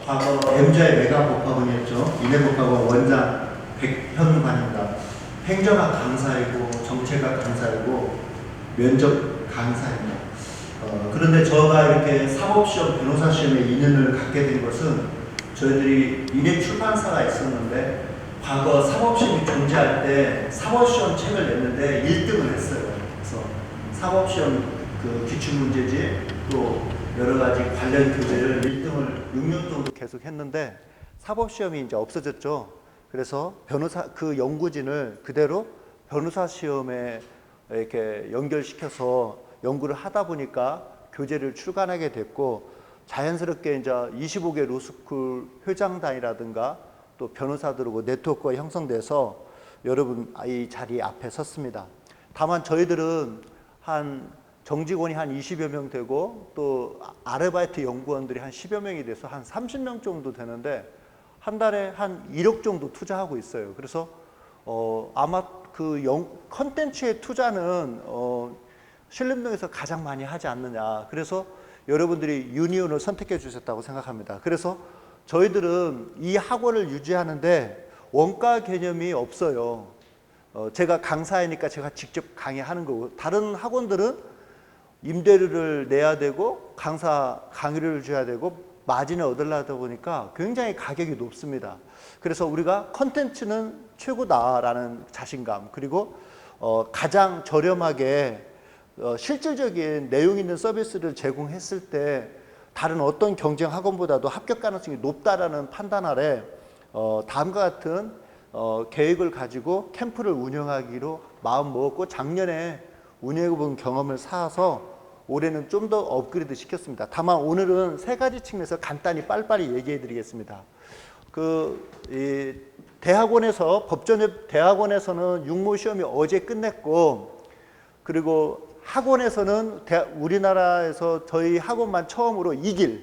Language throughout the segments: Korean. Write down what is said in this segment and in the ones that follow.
과거 M자의 메가복합원이었죠. 이내복합원 원장 백현관입니다. 행정학 강사이고 정책학 강사이고 면접 강사입니다. 그런데 저가 이렇게 사법시험, 변호사시험에 인연을 갖게 된 것은 저희들이 인해 출판사가 있었는데 과거 사법시험이 존재할 때 사법시험 책을 냈는데 1등을 했어요. 그래서 사법시험 그 기출문제집 또 여러 가지 관련 교재를 1등을 6년 정도 계속 했는데 사법시험이 이제 없어졌죠. 그래서 그 연구진을 그대로 변호사 시험에 이렇게 연결시켜서 연구를 하다 보니까 교재를 출간하게 됐고 자연스럽게 이제 25개 로스쿨 회장단이라든가 또 변호사들하고 네트워크가 형성돼서 여러분 이 자리 앞에 섰습니다. 다만 저희들은 정직원이 한 20여 명 되고 또 아르바이트 연구원들이 한 10여 명이 돼서 한 30명 정도 되는데 한 달에 한 1억 정도 투자하고 있어요. 그래서 아마 그 컨텐츠의 투자는 신림동에서 가장 많이 하지 않느냐. 그래서 여러분들이 유니온을 선택해 주셨다고 생각합니다. 그래서 저희들은 이 학원을 유지하는데 원가 개념이 없어요. 제가 강사이니까 제가 직접 강의하는 거고 다른 학원들은 임대료를 내야 되고 강의를 줘야 되고 마진을 얻으려다 보니까 굉장히 가격이 높습니다. 그래서 우리가 컨텐츠는 최고다라는 자신감 그리고 가장 저렴하게 실질적인 내용 있는 서비스를 제공했을 때 다른 어떤 경쟁 학원보다도 합격 가능성이 높다라는 판단 아래 다음과 같은 계획을 가지고 캠프를 운영하기로 마음 먹었고 작년에 운영해본 경험을 쌓아서 올해는 좀 더 업그레이드 시켰습니다. 다만 오늘은 세 가지 측면에서 간단히 빨리빨리 얘기해 드리겠습니다. 법전협 대학원에서는 육모 시험이 어제 끝냈고 그리고 학원에서는 우리나라에서 저희 학원만 처음으로 이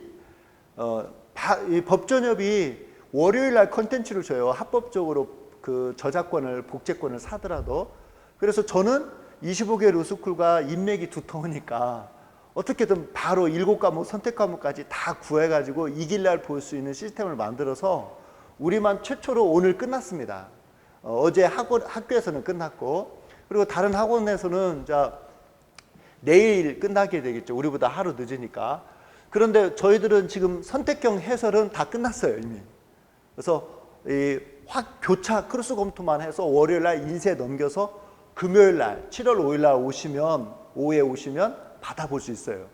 법전협이 월요일 날 컨텐츠를 줘요. 합법적으로 그 저작권을 복제권을 사더라도. 그래서 저는 25개 로스쿨과 인맥이 두터우니까 어떻게든 바로 7과목 선택 과목까지 다 구해가지고 2일 날 볼 수 있는 시스템을 만들어서 우리만 최초로 오늘 끝났습니다. 어제 학교에서는 끝났고 그리고 다른 학원에서는 내일 끝나게 되겠죠. 우리보다 하루 늦으니까. 그런데 저희들은 지금 선택형 해설은 다 끝났어요 이미. 그래서 교차 크로스 검토만 해서 월요일 날 인쇄 넘겨서 금요일 날 7월 5일 날 오후에 오시면 받아볼 수 있어요.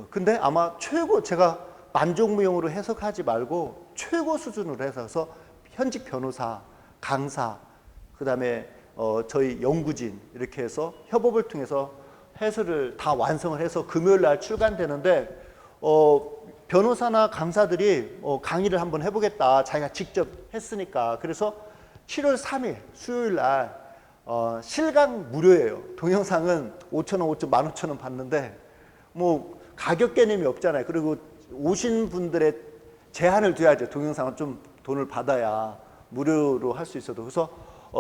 근데 아마 제가 만족무용으로 해석하지 말고 최고 수준으로 해서 현직 변호사, 강사, 그 다음에 저희 연구진 이렇게 해서 협업을 통해서 해설을 다 완성을 해서 금요일 날 출간되는데 변호사나 강사들이 강의를 한번 해보겠다. 자기가 직접 했으니까. 그래서 7월 3일 수요일 날 실강 무료예요. 동영상은 5,000원, 15,000원 받는데 뭐 가격 개념이 없잖아요. 그리고 오신 분들의 제한을 둬야죠. 동영상은 좀 돈을 받아야 무료로 할 수 있어도. 그래서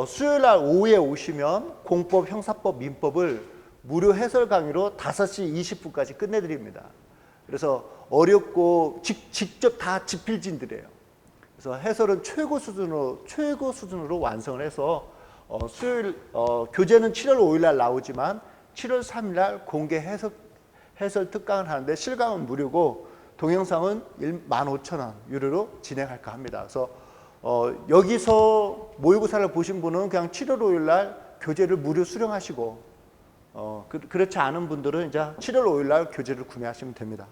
수요일 날 오후에 오시면 공법, 형사법, 민법을 무료 해설 강의로 5시 20분까지 끝내드립니다. 그래서 어렵고 직접 다 지필진들이에요. 그래서 해설은 최고 수준으로 완성을 해서 수요일 교재는 7월 5일 날 나오지만 7월 3일 날 공개 해설 특강을 하는데 실강은 무료고 동영상은 15,000원 유료로 진행할까 합니다. 그래서 여기서 모의고사를 보신 분은 그냥 7월 5일 날 교재를 무료 수령하시고 그렇지 않은 분들은 이제 7월 5일 날 교재를 구매하시면 됩니다.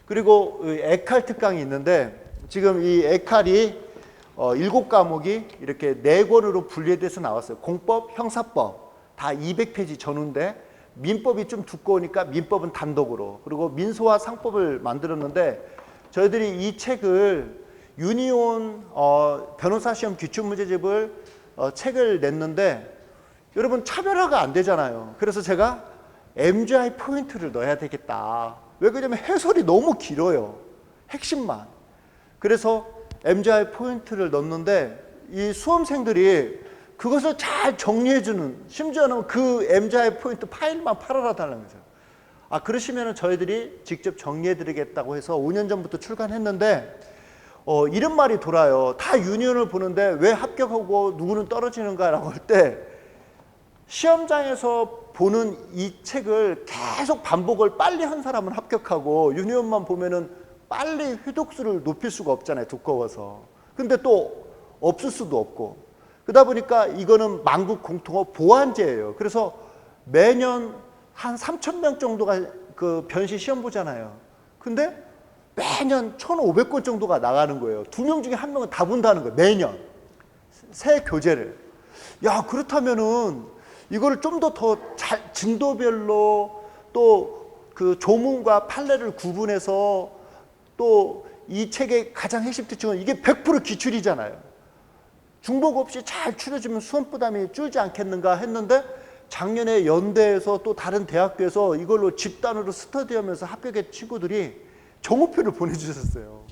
그리고 에칼 특강이 있는데 지금 이 에칼이 7과목이 이렇게 4권으로 분리돼서 나왔어요. 공법, 형사법 다 200페이지 전후인데 민법이 좀 두꺼우니까 민법은 단독으로 그리고 민소와 상법을 만들었는데 저희들이 이 책을 유니온 변호사 시험 기출문제집을 책을 냈는데 여러분 차별화가 안 되잖아요. 그래서 제가 MGI 포인트를 넣어야 되겠다. 왜 그러냐면 해설이 너무 길어요. 핵심만. 그래서 MGI 포인트를 넣는데 이 수험생들이 그것을 잘 정리해주는, 심지어는 그 MGI 포인트 파일만 팔아라 달라는 거죠. 그러시면 저희들이 직접 정리해드리겠다고 해서 5년 전부터 출간했는데 이런 말이 돌아요. 다 유니온을 보는데 왜 합격하고 누구는 떨어지는가라고 할 때 시험장에서 보는 이 책을 계속 반복을 빨리 한 사람은 합격하고 유니온만 보면은 빨리 휘독수를 높일 수가 없잖아요. 두꺼워서. 근데 또 없을 수도 없고. 그러다 보니까 이거는 만국 공통어 보완제예요. 그래서 매년 한 3,000명 정도가 그 변시 시험 보잖아요. 근데 매년 1,500건 정도가 나가는 거예요. 2명 중에 1명은 다 본다는 거예요. 매년. 새 교재를. 야, 그렇다면은 이거를 좀 더 잘 진도별로 또 그 조문과 판례를 구분해서 또 이 책의 가장 핵심 특징은 이게 100% 기출이잖아요. 중복 없이 잘 추려지면 수험 부담이 줄지 않겠는가 했는데 작년에 연대에서 또 다른 대학교에서 이걸로 집단으로 스터디하면서 합격한 친구들이 정오표를 보내주셨어요.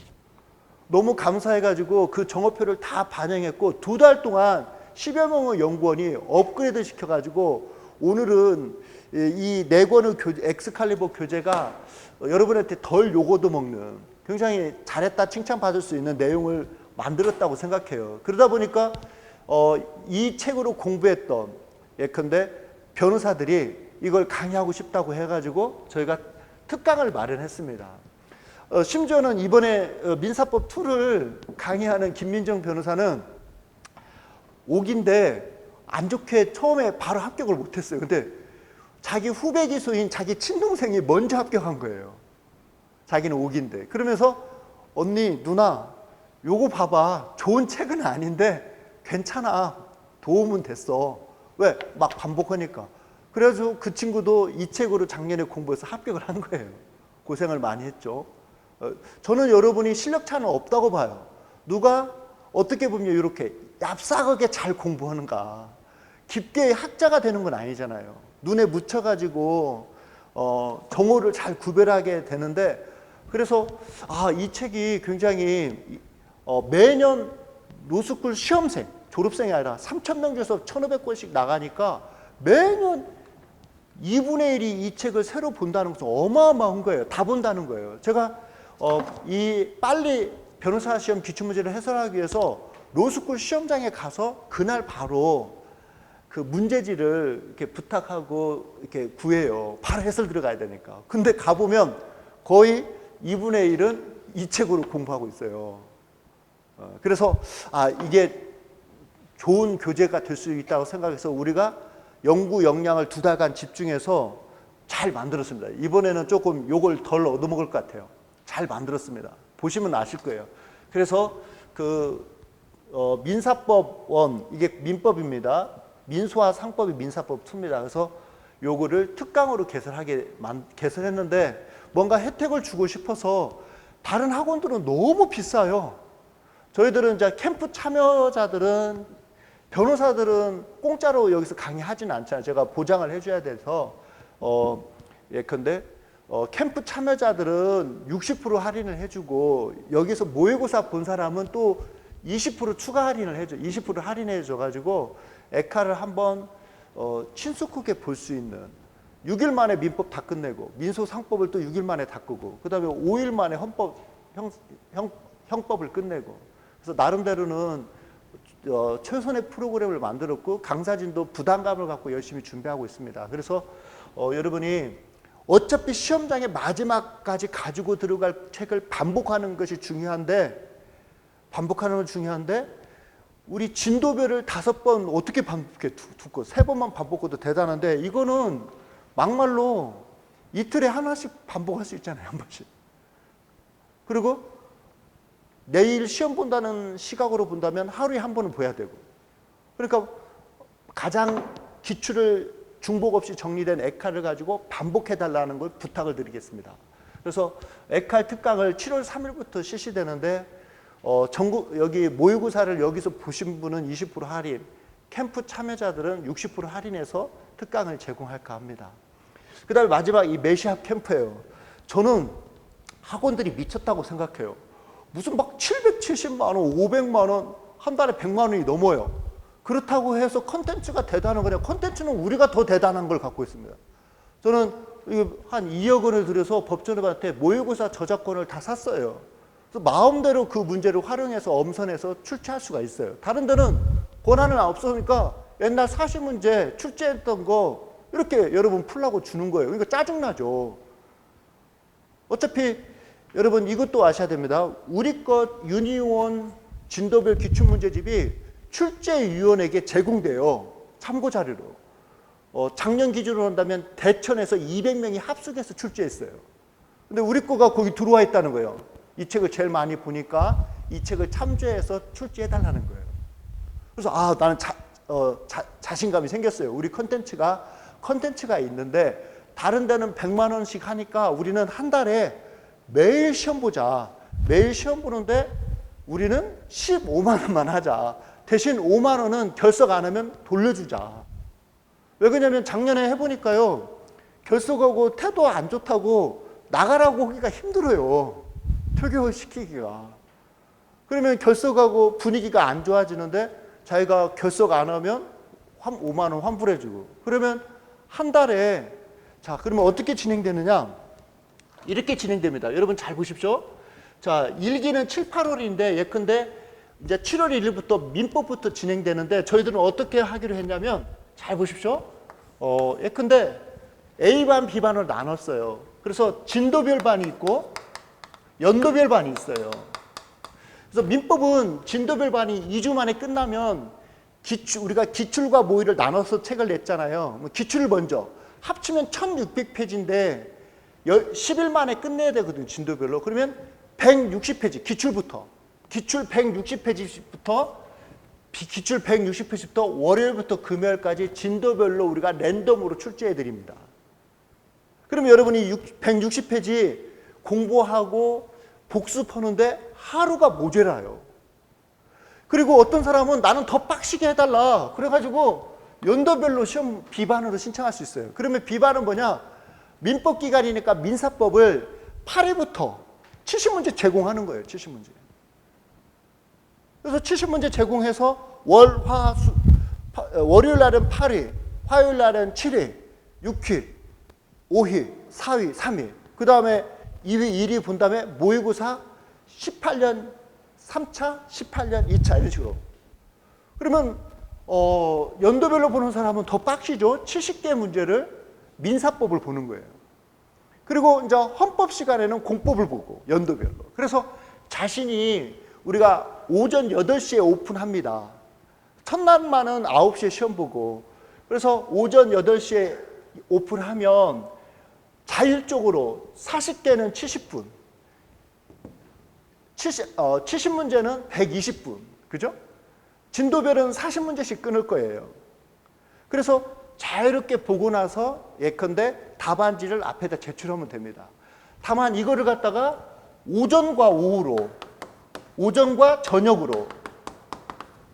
너무 감사해가지고 그 정오표를 다 반영했고 2달 동안 10여 명의 연구원이 업그레이드 시켜가지고 오늘은 이 4권의 엑스칼리버 교재가 여러분한테 덜 요거도 먹는 굉장히 잘했다 칭찬받을 수 있는 내용을 만들었다고 생각해요. 그러다 보니까 이 책으로 공부했던 예컨대 변호사들이 이걸 강의하고 싶다고 해가지고 저희가 특강을 마련했습니다. 심지어는 이번에 민사법 2를 강의하는 김민정 변호사는 5기인데 안 좋게 처음에 바로 합격을 못했어요. 근데 자기 후배 기수인 자기 친동생이 먼저 합격한 거예요. 자기는 5기인데. 그러면서 언니, 누나 요거 봐봐. 좋은 책은 아닌데 괜찮아. 도움은 됐어. 왜? 막 반복하니까. 그래서 그 친구도 이 책으로 작년에 공부해서 합격을 한 거예요. 고생을 많이 했죠. 저는 여러분이 실력 차는 없다고 봐요. 누가 어떻게 보면 이렇게 얍삭하게 잘 공부하는가. 깊게 학자가 되는 건 아니잖아요. 눈에 묻혀가지고 정오를 잘 구별하게 되는데 그래서 이 책이 굉장히 매년 로스쿨 시험생, 졸업생이 아니라 3,000명 중에서 1,500권씩 나가니까 매년 2분의 1이 이 책을 새로 본다는 것은 어마어마한 거예요. 다 본다는 거예요. 제가 이 빨리 변호사 시험 기출문제를 해설하기 위해서 로스쿨 시험장에 가서 그날 바로 그 문제지를 이렇게 부탁하고 이렇게 구해요. 바로 해설 들어가야 되니까. 근데 가보면 거의 2분의 1은 이 책으로 공부하고 있어요. 그래서 이게 좋은 교재가 될 수 있다고 생각해서 우리가 연구 역량을 2달간 집중해서 잘 만들었습니다. 이번에는 조금 요걸 덜 얻어먹을 것 같아요. 잘 만들었습니다. 보시면 아실 거예요. 그래서 민사법 1, 이게 민법입니다. 민소와 상법이 민사법 2입니다. 그래서 요거를 특강으로 개설했는데 뭔가 혜택을 주고 싶어서 다른 학원들은 너무 비싸요. 저희들은 이제 캠프 참여자들은 변호사들은 공짜로 여기서 강의하지는 않잖아요. 제가 보장을 해줘야 돼서 예컨대 캠프 참여자들은 60% 할인을 해주고 여기서 모의고사 본 사람은 또 20% 추가 할인을 해줘. 20% 할인해 줘가지고 에카를 한번 친숙하게 볼 수 있는 6일 만에 민법 다 끝내고 민소 상법을 또 6일 만에 다 끄고 그 다음에 5일 만에 형법을 끝내고 그래서 나름대로는 최선의 프로그램을 만들었고 강사진도 부담감을 갖고 열심히 준비하고 있습니다. 그래서 여러분이 어차피 시험장에 마지막까지 가지고 들어갈 책을 반복하는 것이 중요한데 우리 진도별을 5번 어떻게 반복해? 2건, 3번만 반복해도 대단한데 이거는 막말로 이틀에 하나씩 반복할 수 있잖아요. 한 번씩. 그리고 내일 시험 본다는 시각으로 본다면 하루에 한 번은 봐야 되고 그러니까 가장 기출을 중복 없이 정리된 에칼을 가지고 반복해달라는 걸 부탁을 드리겠습니다. 그래서 에칼 특강을 7월 3일부터 실시되는데 전국 여기 모의고사를 여기서 보신 분은 20% 할인, 캠프 참여자들은 60% 할인해서 특강을 제공할까 합니다. 그 다음에 마지막 이 메시합 캠프예요. 저는 학원들이 미쳤다고 생각해요. 무슨 막 770만 원, 500만 원, 한 달에 100만 원이 넘어요. 그렇다고 해서 컨텐츠가 대단한 거냐? 컨텐츠는 우리가 더 대단한 걸 갖고 있습니다. 저는 한 2억 원을 들여서 법조인한테 모의고사 저작권을 다 샀어요. 그래서 마음대로 그 문제를 활용해서 엄선해서 출제할 수가 있어요. 다른 데는 권한은 없으니까 옛날 사시 문제 출제했던 거 이렇게 여러분 풀라고 주는 거예요. 그러니까 짜증나죠. 어차피 여러분 이것도 아셔야 됩니다. 우리 것 유니온 진도별 기출문제집이 출제위원에게 제공돼요. 참고자료로. 작년 기준으로 한다면 대천에서 200명이 합숙해서 출제했어요. 근데 우리 거가 거기 들어와 있다는 거예요. 이 책을 제일 많이 보니까 이 책을 참조해서 출제해달라는 거예요. 그래서 나는 자신감이 생겼어요. 우리 컨텐츠가 있는데 다른 데는 100만 원씩 하니까 우리는 한 달에 매일 시험 보자. 매일 시험 보는데 우리는 15만 원만 하자. 대신 5만 원은 결석 안 하면 돌려주자. 왜 그러냐면 작년에 해보니까요. 결석하고 태도 안 좋다고 나가라고 하기가 힘들어요. 표교 시키기가. 그러면 결석하고 분위기가 안 좋아지는데 자기가 결석 안 하면 5만 원 환불해주고. 그러면 한 달에 자 그러면 어떻게 진행되느냐? 이렇게 진행됩니다. 여러분 잘 보십시오. 자 1기는 7, 8월인데 예컨대 이제 7월 1일부터 민법부터 진행되는데 저희들은 어떻게 하기로 했냐면 잘 보십시오. 예컨대 A반, B반을 나눴어요. 그래서 진도별 반이 있고 연도별 반이 있어요. 그래서 민법은 진도별 반이 2주 만에 끝나면 우리가 기출과 모의를 나눠서 책을 냈잖아요. 기출을 먼저 합치면 1600페이지인데 10일 만에 끝내야 되거든요. 진도별로. 그러면 160페이지 기출부터 기출 160페이지부터 기출 160페이지부터 월요일부터 금요일까지 진도별로 우리가 랜덤으로 출제해 드립니다. 그러면 여러분이 160페이지 공부하고 복습하는데 하루가 모자라요. 그리고 어떤 사람은 나는 더 빡시게 해달라. 그래가지고 연도별로 시험 B반으로 신청할 수 있어요. 그러면 B반은 뭐냐? 민법 기간이니까 민사법을 8회부터 70문제 제공하는 거예요. 70문제. 그래서 70문제 제공해서 월요일 날은 8회, 화요일 날은 7회, 6회, 5회, 4회, 3회. 그 다음에 2회, 1회 본 다음에 모의고사 18년 3차, 18년 2차 이런 식으로. 그러면 연도별로 보는 사람은 더 빡시죠. 70개 문제를 민사법을 보는 거예요. 그리고 이제 헌법 시간에는 공법을 보고 연도별로. 그래서 자신이 우리가 오전 8시에 오픈합니다. 첫날만은 9시에 시험 보고 그래서 오전 8시에 오픈하면 자율적으로 40개는 70분 70문제는 120분 그죠? 진도별은 40문제씩 끊을 거예요. 그래서 자유롭게 보고 나서 예컨대 답안지를 앞에다 제출하면 됩니다. 다만 이거를 갖다가 오전과 오후로 오전과 저녁으로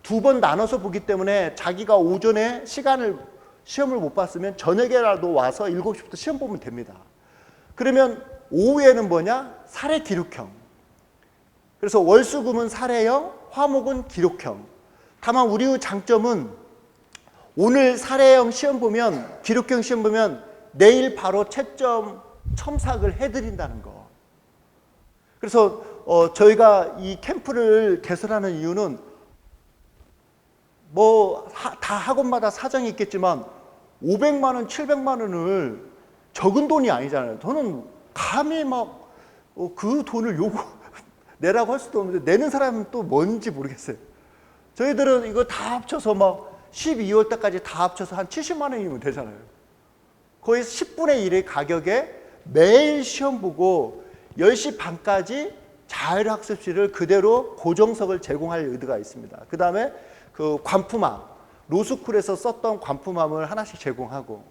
두 번 나눠서 보기 때문에 자기가 오전에 시험을 못 봤으면 저녁에라도 와서 7시부터 시험 보면 됩니다. 그러면 오후에는 뭐냐? 사례 기록형. 그래서 월수금은 사례형, 화목은 기록형. 다만 우리의 장점은 오늘 사례형 시험 보면 기록형 시험 보면 내일 바로 채점 첨삭을 해드린다는 거. 그래서 저희가 이 캠프를 개설하는 이유는 다 학원마다 사정이 있겠지만 500만 원, 700만 원을 적은 돈이 아니잖아요. 저는 감히 막 그 돈을 내라고 할 수도 없는데 내는 사람은 또 뭔지 모르겠어요. 저희들은 이거 다 합쳐서 막 12월 달까지 다 합쳐서 한 70만 원이면 되잖아요. 거의 10분의 1의 가격에 매일 시험 보고 10시 반까지 자율학습실을 그대로 고정석을 제공할 의도가 있습니다. 그 다음에 그 관품함, 로스쿨에서 썼던 관품함을 하나씩 제공하고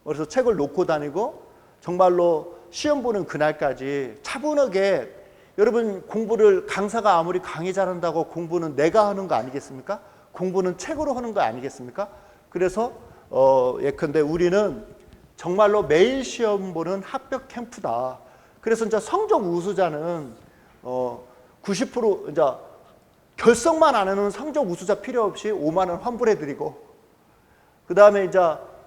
그래서 책을 놓고 다니고 정말로 시험 보는 그날까지 차분하게 여러분 공부를 강사가 아무리 강의 잘한다고 공부는 내가 하는 거 아니겠습니까? 공부는 책으로 하는 거 아니겠습니까? 그래서 예컨대 우리는 정말로 매일 시험 보는 합격 캠프다. 그래서 이제 성적 우수자는 90% 이제 결석만 안 하는 성적 우수자 필요 없이 5만 원 환불해드리고 그 다음에 이제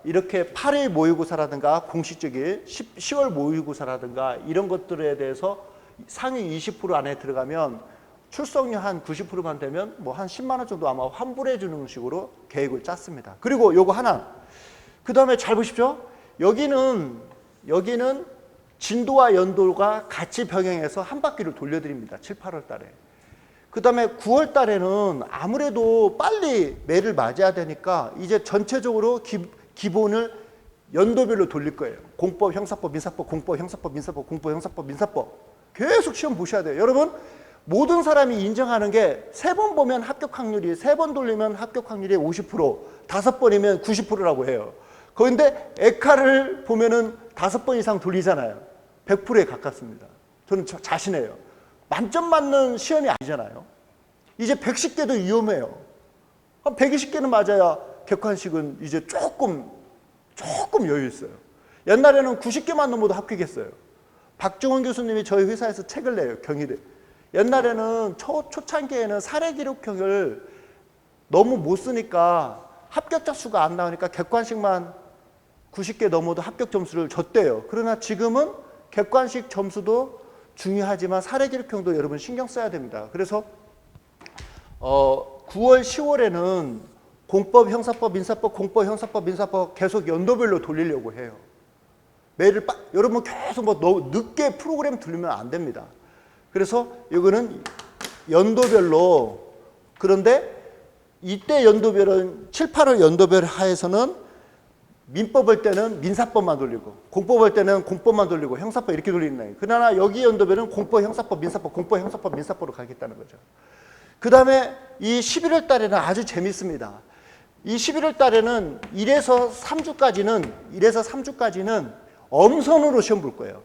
이렇게 8일 모의고사라든가 공식적인 10월 모의고사라든가 이런 것들에 대해서 상위 20% 안에 들어가면 출석률 한 90%만 되면 뭐 한 10만 원 정도 아마 환불해 주는 식으로 계획을 짰습니다. 그리고 요거 하나. 그다음에 잘 보십시오. 여기는 진도와 연도가 같이 병행해서 한 바퀴를 돌려드립니다. 7, 8월 달에. 그 다음에 9월 달에는 아무래도 빨리 매를 맞아야 되니까 이제 전체적으로 기본을 연도별로 돌릴 거예요. 공법, 형사법, 민사법, 공법, 형사법, 민사법, 공법, 형사법, 민사법. 계속 시험 보셔야 돼요. 여러분, 모든 사람이 인정하는 게 3번 보면 합격 확률이, 3번 돌리면 합격 확률이 50%, 5번이면 90%라고 해요. 그런데 에카를 보면은 5번 이상 돌리잖아요. 100%에 가깝습니다. 저는 자신해요. 만점 맞는 시험이 아니잖아요. 이제 110개도 위험해요. 한 120개는 맞아야 객관식은 이제 조금 여유 있어요. 옛날에는 90개만 넘어도 합격했어요. 박종원 교수님이 저희 회사에서 책을 내요. 경희대. 옛날에는 초창기에는 사례 기록형을 너무 못 쓰니까 합격자 수가 안 나오니까 객관식만 90개 넘어도 합격 점수를 줬대요. 그러나 지금은 객관식 점수도 중요하지만 사례 기록형도 여러분 신경 써야 됩니다. 그래서 9월, 10월에는 공법, 형사법, 민사법, 공법, 형사법, 민사법 계속 연도별로 돌리려고 해요. 매일 여러분 계속 뭐 늦게 프로그램 들리면 안 됩니다. 그래서 이거는 연도별로. 그런데 이때 연도별은 7, 8월 연도별 하에서는 민법 할 때는 민사법만 돌리고, 공법 할 때는 공법만 돌리고, 형사법 이렇게 돌리는 거예요. 그러나 여기 연도별은 공법, 형사법, 민사법, 공법, 형사법, 민사법으로 가겠다는 거죠. 그 다음에 이 11월 달에는 아주 재밌습니다. 이 11월 달에는 1에서 3주까지는 엄선으로 시험 볼 거예요.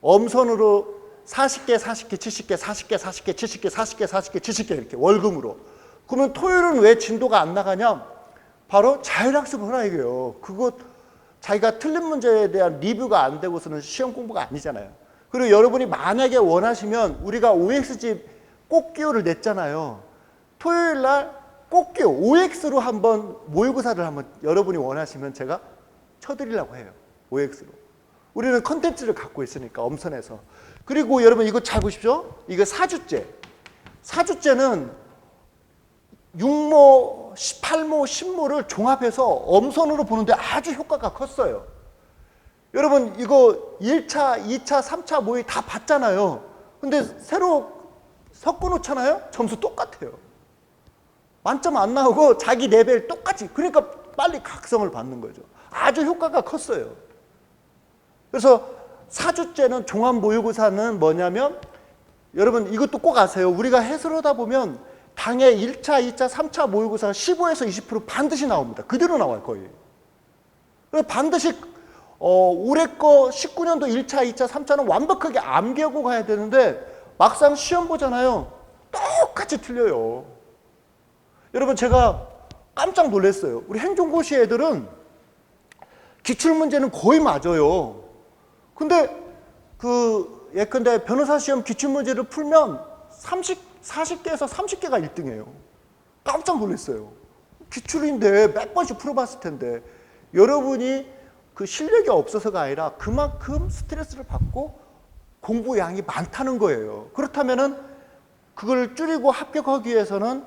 엄선으로 40개, 40개, 70개, 40개, 40개, 70개, 40개, 40개, 70개 이렇게 월금으로. 그러면 토요일은 왜 진도가 안 나가냐? 바로 자율학습을 하라 이거예요. 그거 자기가 틀린 문제에 대한 리뷰가 안 되고서는 시험 공부가 아니잖아요. 그리고 여러분이 만약에 원하시면 우리가 OX집 꼭기호를 냈잖아요. 토요일 날 꼭기호 OX로 한번 모의고사를 한번 여러분이 원하시면 제가 쳐드리려고 해요. OX로. 우리는 컨텐츠를 갖고 있으니까 엄선해서. 그리고 여러분 이거 잘 보십시오. 이거 4주째. 4주째는 6모, 8모, 10모를 종합해서 엄선으로 보는데 아주 효과가 컸어요. 여러분 이거 1차, 2차, 3차 모의 다 봤잖아요. 근데 새로 섞어 놓잖아요. 점수 똑같아요. 만점 안 나오고 자기 레벨 똑같이. 그러니까 빨리 각성을 받는 거죠. 아주 효과가 컸어요. 그래서 4주째는 종합 모의고사는 뭐냐면 여러분 이것도 꼭 아세요. 우리가 해설하다 보면 당해 1차, 2차, 3차 모의고사 15에서 20% 반드시 나옵니다. 그대로 나와요, 거의. 반드시 올해 거 19년도 1차, 2차, 3차는 완벽하게 암기하고 가야 되는데 막상 시험 보잖아요. 똑같이 틀려요. 여러분 제가 깜짝 놀랐어요. 우리 행정고시 애들은 기출문제는 거의 맞아요. 근데 예컨대 변호사 시험 기출문제를 풀면 40개에서 30개가 1등이에요. 깜짝 놀랐어요. 기출인데 몇 번씩 풀어봤을 텐데 여러분이 그 실력이 없어서가 아니라 그만큼 스트레스를 받고 공부 양이 많다는 거예요. 그렇다면은 그걸 줄이고 합격하기 위해서는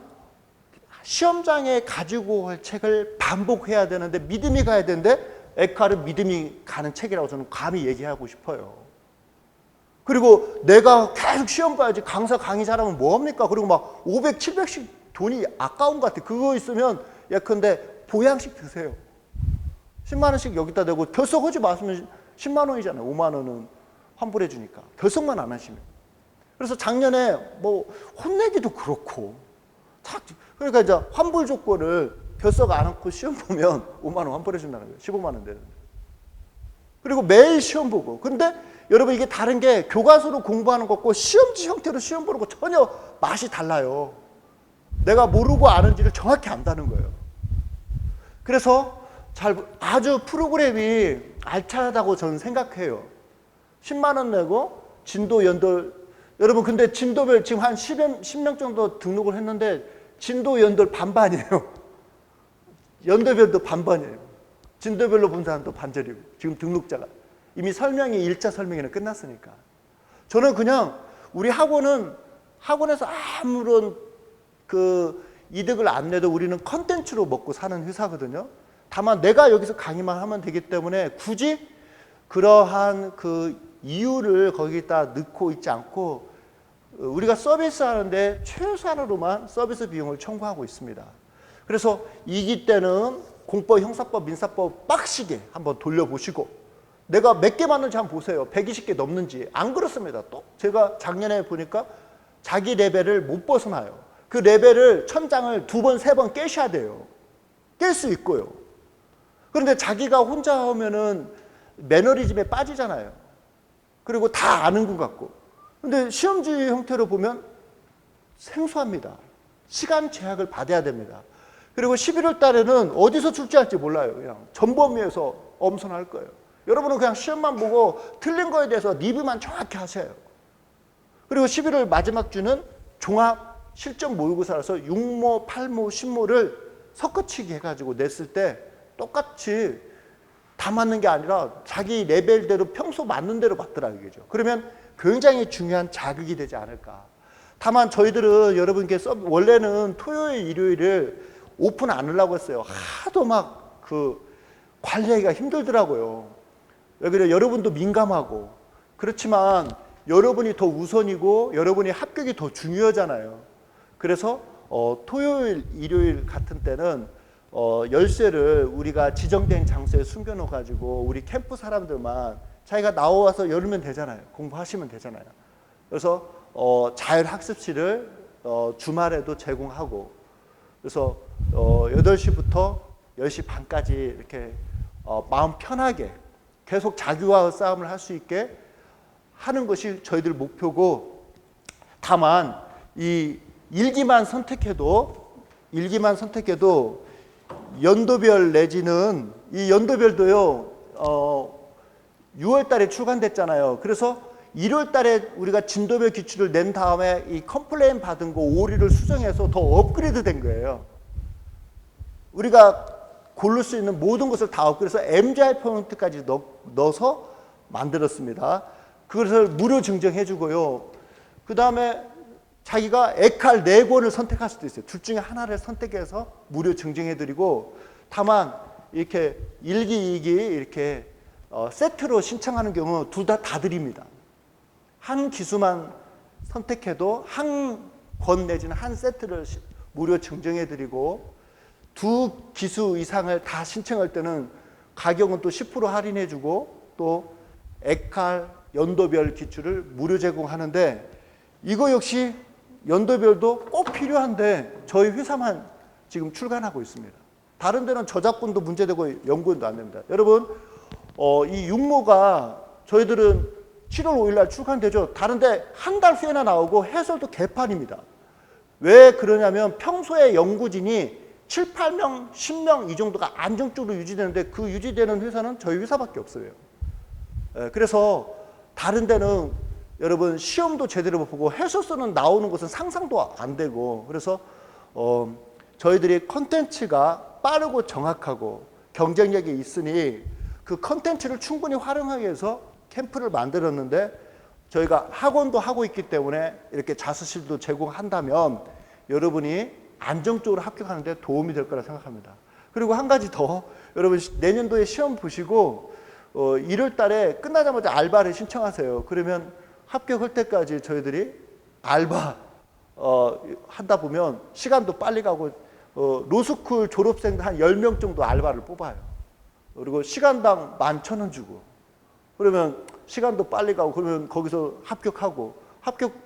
시험장에 가지고 올 책을 반복해야 되는데 믿음이 가야 되는데 에카르 믿음이 가는 책이라고 저는 감히 얘기하고 싶어요. 그리고 내가 계속 시험 봐야지 강사 강의 잘하면 뭐합니까? 그리고 막 500, 700씩 돈이 아까운 것 같아. 그거 있으면 예컨대 보양식 드세요. 10만 원씩 여기다 대고 결석하지 마시면 10만 원이잖아요. 5만 원은 환불해 주니까. 결석만 안 하시면. 그래서 작년에 뭐 혼내기도 그렇고 그러니까 이제 환불 조건을 결석 안 하고 시험 보면 5만 원 환불해 준다는 거예요. 15만 원 되는데. 그리고 매일 시험 보고. 근데 여러분 이게 다른 게 교과서로 공부하는 것과 시험지 형태로 시험 보는 거 전혀 맛이 달라요. 내가 모르고 아는지를 정확히 안다는 거예요. 그래서 아주 프로그램이 알차다고 저는 생각해요. 10만 원 내고 진도 연돌 여러분 근데 진도별 지금 한 10명 정도 등록을 했는데 진도 연돌 반반이에요. 연도별도 반반이에요. 진도별로 본 사람도 반절이고 지금 등록자가 이미 설명이 1차 설명회는 끝났으니까. 저는 그냥 우리 학원에서 아무런 그 이득을 안 내도 우리는 컨텐츠로 먹고 사는 회사거든요. 다만 내가 여기서 강의만 하면 되기 때문에 굳이 그러한 그 이유를 거기다 넣고 있지 않고 우리가 서비스 하는데 최소한으로만 서비스 비용을 청구하고 있습니다. 그래서 2기 때는 공법, 형사법, 민사법 빡시게 한번 돌려보시고 내가 몇 개 맞는지 한번 보세요. 120개 넘는지. 안 그렇습니다. 또 제가 작년에 보니까 자기 레벨을 못 벗어나요. 그 레벨을 천장을 2번, 3번 깨셔야 돼요. 깰 수 있고요. 그런데 자기가 혼자 하면은 매너리즘에 빠지잖아요. 그리고 다 아는 것 같고. 근데 시험지 형태로 보면 생소합니다. 시간 제약을 받아야 됩니다. 그리고 11월 달에는 어디서 출제할지 몰라요. 그냥 전범위에서 엄선할 거예요. 여러분은 그냥 시험만 보고 틀린 거에 대해서 리뷰만 정확히 하세요. 그리고 11월 마지막 주는 종합 실전 모의고사라서 6모, 8모, 10모를 섞어치기 해가지고 냈을 때 똑같이 다 맞는 게 아니라 자기 레벨대로 평소 맞는 대로 맞더라 이거죠. 그러면 굉장히 중요한 자극이 되지 않을까. 다만 저희들은 여러분께 원래는 토요일, 일요일을 오픈 안 하려고 했어요. 하도 막 그 관리하기가 힘들더라고요. 왜 그래요? 여러분도 민감하고. 그렇지만 여러분이 더 우선이고 여러분이 합격이 더 중요하잖아요. 그래서 토요일, 일요일 같은 때는 열쇠를 우리가 지정된 장소에 숨겨놓아 가지고 우리 캠프 사람들만 자기가 나와서 열면 되잖아요. 공부하시면 되잖아요. 그래서 자율학습실을 주말에도 제공하고 그래서 8시부터 10시 반까지 이렇게 마음 편하게 계속 자기와 싸움을 할 수 있게 하는 것이 저희들 목표고 다만 이 일기만 선택해도 연도별 내지는 이 연도별도요 6월 달에 출간됐잖아요. 그래서 1월 달에 우리가 진도별 기출을 낸 다음에 이 컴플레인 받은 거 오류를 수정해서 더 업그레이드 된 거예요. 우리가 고를 수 있는 모든 것을 다 업그레이드해서 MGI 포인트까지 넣어서 만들었습니다. 그것을 무료 증정해 주고요. 그 다음에 자기가 에칼 4권을 선택할 수도 있어요. 둘 중에 하나를 선택해서 무료 증정해 드리고 다만 이렇게 1기, 2기 이렇게 세트로 신청하는 경우 둘 다 드립니다. 한 기수만 선택해도 한 권 내지는 한 세트를 무료 증정해 드리고 2기수 이상을 다 신청할 때는 가격은 또 10% 할인해 주고 또 에칼 연도별 기출을 무료 제공하는데 이거 역시 연도별도 꼭 필요한데 저희 회사만 지금 출간하고 있습니다. 다른 데는 저작권도 문제되고 연구원도 안 됩니다. 여러분 이 육모가 저희들은 7월 5일 날 출간되죠. 다른 데 한 달 후에나 나오고 해설도 개판입니다. 왜 그러냐면 평소에 연구진이 7, 8명, 10명 이 정도가 안정적으로 유지되는데 그 유지되는 회사는 저희 회사밖에 없어요. 그래서 다른 데는 여러분 시험도 제대로 못 보고 해설서는 나오는 것은 상상도 안 되고 그래서 저희들이 컨텐츠가 빠르고 정확하고 경쟁력이 있으니 그 컨텐츠를 충분히 활용하기 위해서 캠프를 만들었는데 저희가 학원도 하고 있기 때문에 이렇게 자습실도 제공한다면 여러분이 안정적으로 합격하는 데 도움이 될 거라 생각합니다. 그리고 한 가지 더 여러분 내년도에 시험 보시고 1월 달에 끝나자마자 알바를 신청하세요. 그러면 합격할 때까지 저희들이 알바 하다 보면 시간도 빨리 가고 로스쿨 졸업생들 한 10명 정도 알바를 뽑아요. 그리고 시간당 11,000원 주고 그러면 시간도 빨리 가고 그러면 거기서 합격하고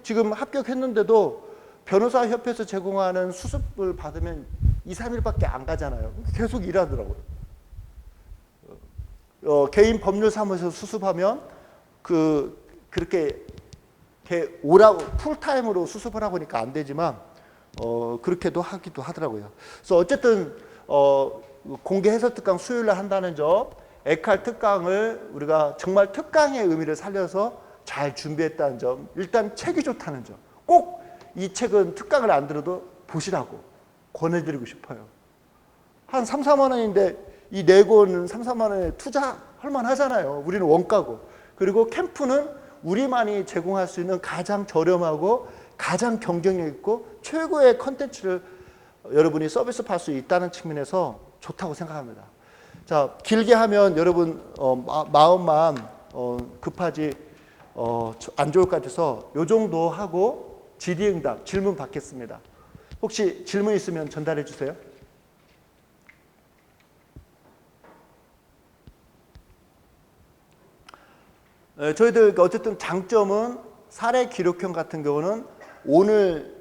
지금 합격했는데도 변호사 협회에서 제공하는 수습을 받으면 2, 3일밖에 안 가잖아요. 계속 일하더라고요. 개인 법률 사무소 수습하면 그렇게 오라고 풀타임으로 수습을 하고 하니까 안 되지만 그렇게도 하기도 하더라고요. 그래서 어쨌든 공개 해설 특강 수요일 날 한다는 점, 에칼 특강을 우리가 정말 특강의 의미를 살려서 잘 준비했다는 점, 일단 책이 좋다는 점, 꼭 이 책은 특강을 안 들어도 보시라고 권해드리고 싶어요. 한 3, 4만 원인데 이 4권은 3, 4만 원에 투자할 만하잖아요. 우리는 원가고. 그리고 캠프는 우리만이 제공할 수 있는 가장 저렴하고 가장 경쟁력 있고 최고의 컨텐츠를 여러분이 서비스 받을 수 있다는 측면에서 좋다고 생각합니다. 자, 길게 하면 여러분 마음만 급하지 안 좋을 것 같아서 요 정도 하고 질의응답 질문 받겠습니다. 혹시 질문 있으면 전달해 주세요. 저희들 어쨌든 장점은 사례 기록형 같은 경우는 오늘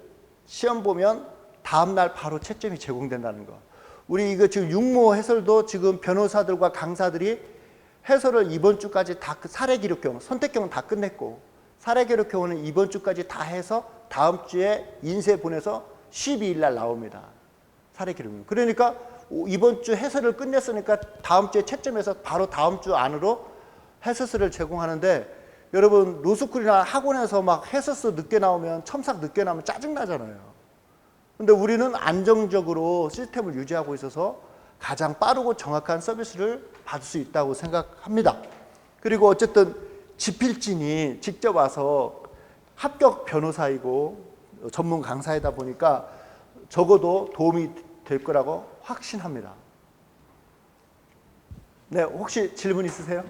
시험 보면 다음날 바로 채점이 제공된다는 거. 우리 이거 지금 육모 해설도 지금 변호사들과 강사들이 해설을 이번 주까지 다 사례 기록형, 선택형은 다 끝냈고 사례 기록형은 이번 주까지 다 해서 다음 주에 인쇄 보내서 12일 날 나옵니다. 사례 기록형. 그러니까 이번 주 해설을 끝냈으니까 다음 주에 채점해서 바로 다음 주 안으로 해설서를 제공하는데 여러분 로스쿨이나 학원에서 막 해설서 늦게 나오면 첨삭 늦게 나오면 짜증나잖아요. 근데 우리는 안정적으로 시스템을 유지하고 있어서 가장 빠르고 정확한 서비스를 받을 수 있다고 생각합니다. 그리고 어쨌든 지필진이 직접 와서 합격 변호사이고 전문 강사이다 보니까 적어도 도움이 될 거라고 확신합니다. 네, 혹시 질문 있으세요?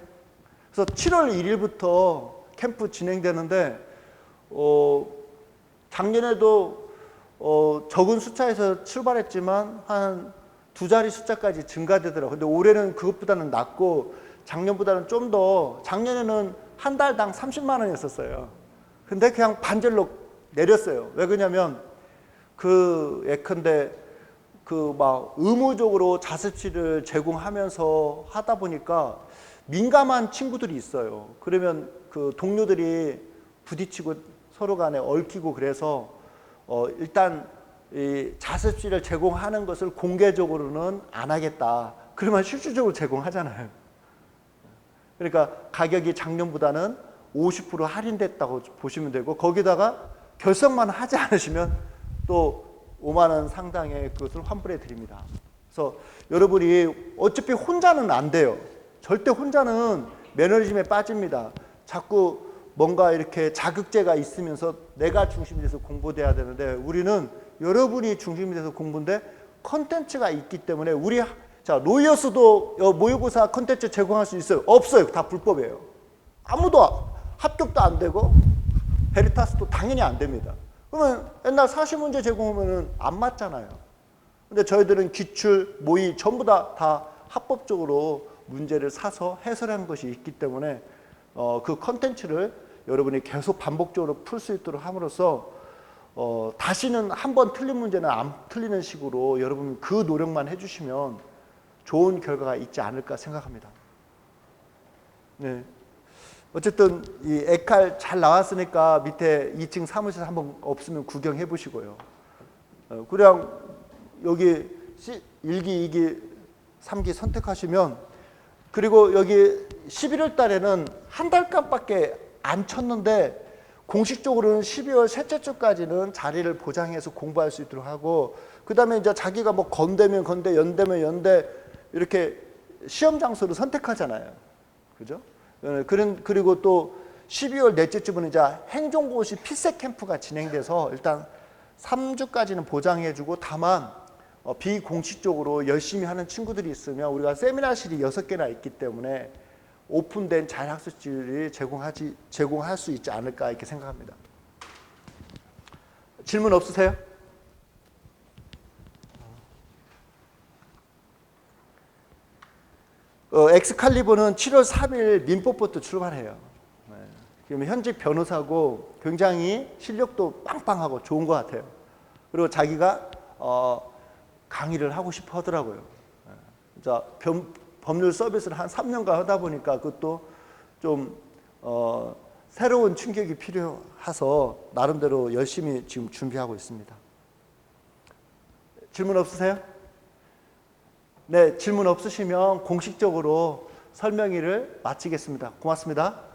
그래서 7월 1일부터 캠프 진행되는데 작년에도 적은 숫자에서 출발했지만 한 2자리 숫자까지 증가되더라고요. 근데 올해는 그것보다는 낮고 작년보다는 좀 더 작년에는 한 달당 30만 원이었어요. 근데 그냥 반절로 내렸어요. 왜 그러냐면 예컨대 막 의무적으로 자습실을 제공하면서 하다 보니까 민감한 친구들이 있어요. 그러면 그 동료들이 부딪히고 서로 간에 얽히고 그래서 일단 이 자습실을 제공하는 것을 공개적으로는 안 하겠다. 그러면 실질적으로 제공하잖아요. 그러니까 가격이 작년보다는 50% 할인됐다고 보시면 되고 거기다가 결석만 하지 않으시면 또 5만 원 상당의 그것을 환불해 드립니다. 그래서 여러분이 어차피 혼자는 안 돼요. 절대 혼자는 매너리즘에 빠집니다. 자꾸 뭔가 이렇게 자극제가 있으면서 내가 중심이 돼서 공부돼야 되는데 우리는 여러분이 중심이 돼서 공부인데 컨텐츠가 있기 때문에 자, 로이어스도 모의고사 컨텐츠 제공할 수 있어요? 없어요. 다 불법이에요. 아무도 합격도 안 되고 베리타스도 당연히 안 됩니다. 그러면 옛날 사시문제 제공하면 안 맞잖아요. 근데 저희들은 기출, 모의 전부 다 합법적으로 문제를 사서 해설하는 것이 있기 때문에 그 컨텐츠를 여러분이 계속 반복적으로 풀 수 있도록 함으로써 다시는 한 번 틀린 문제는 안 틀리는 식으로 여러분 그 노력만 해주시면 좋은 결과가 있지 않을까 생각합니다. 네. 어쨌든 이 에칼 잘 나왔으니까 밑에 2층 사무실 한번 없으면 구경해 보시고요. 그냥 여기 1기, 2기, 3기 선택하시면 그리고 여기 11월 달에는 한 달간밖에 안 쳤는데 공식적으로는 12월 셋째 주까지는 자리를 보장해서 공부할 수 있도록 하고 그 다음에 이제 자기가 뭐 건대면 건대, 연대면 연대 이렇게 시험 장소를 선택하잖아요. 그죠? 그리고 또 12월 넷째 주부는 이제 행정고시 필세 캠프가 진행돼서 일단 3주까지는 보장해주고 다만 비공식적으로 열심히 하는 친구들이 있으면 우리가 세미나실이 6개나 있기 때문에 오픈된 자율학습실이 제공할 수 있지 않을까 이렇게 생각합니다. 질문 없으세요? 엑스칼리버는 7월 3일 민법부터 출발해요. 그러면 현직 변호사고 굉장히 실력도 빵빵하고 좋은 것 같아요. 그리고 자기가 강의를 하고 싶어 하더라고요. 자, 법률 서비스를 한 3년간 하다 보니까 그것도 좀 새로운 충격이 필요해서 나름대로 열심히 지금 준비하고 있습니다. 질문 없으세요? 네, 질문 없으시면 공식적으로 설명회를 마치겠습니다. 고맙습니다.